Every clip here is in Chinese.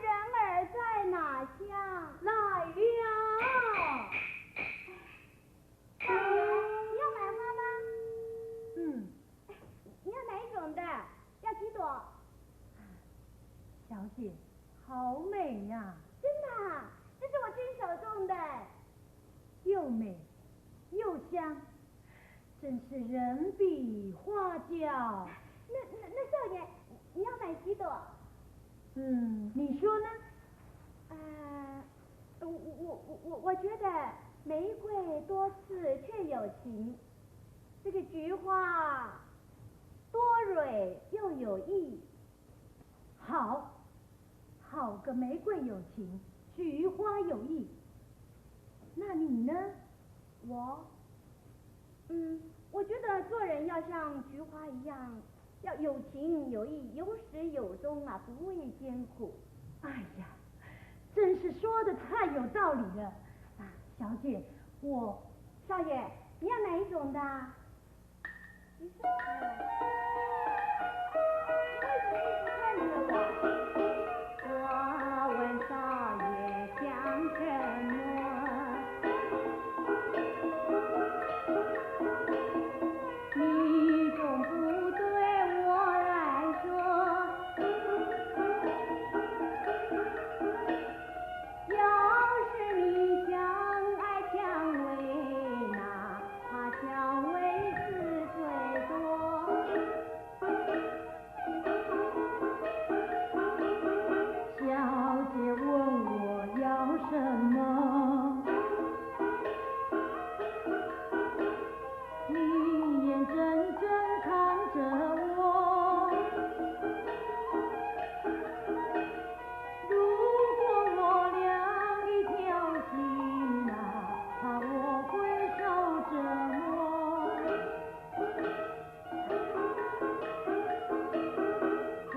人儿在哪厢？来了。少爷，你要买花吗？嗯，你要哪一种的？要几朵？小姐，好美呀！真的啊，这是我亲手种的。又美又香，真是人比花娇。那少爷，你要买几朵？你说呢？我觉得玫瑰多刺却有情，这个菊花多蕊又有意。好个玫瑰有情，菊花有意。那你呢？我觉得做人要像菊花一样，要有情有义，有始有终啊，不畏艰苦。哎呀，真是说的太有道理了。啊，小姐，少爷，你要哪一种的？你说开了，为什么一直看着我？我问少爷想什么？你总不对我来说，要是你相爱蔷薇，哪怕蔷薇是最多。小姐问我要什么？你眼睁睁看着我，如果我俩一条心，哪怕我会受折磨。浮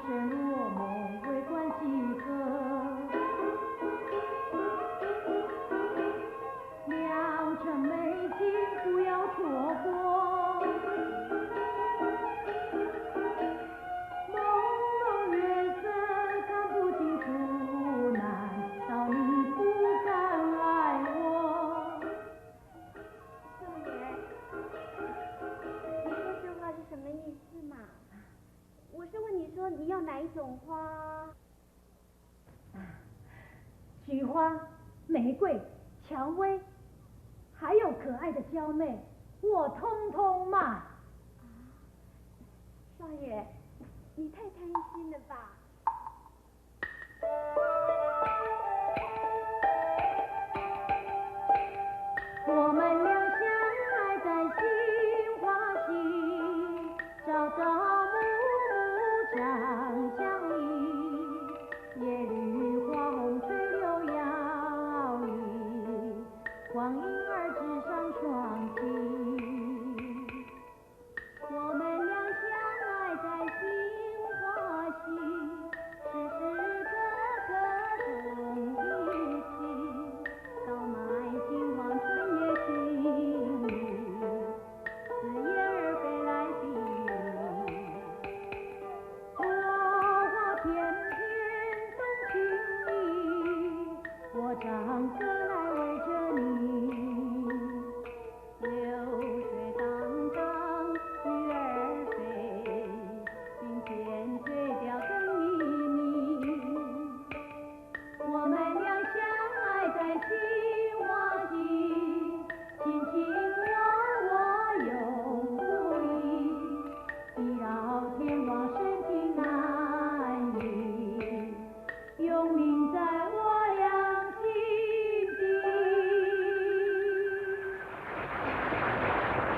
生若梦，未管几何，良辰美景不要错过。朦胧月色看不清楚，难道你不敢爱我？少爷，你说这话是什么意思嘛？我是问你说你要哪一种花？菊花、玫瑰、蔷薇，还有可爱的娇妹，我通通卖。少爷，你太贪心了吧？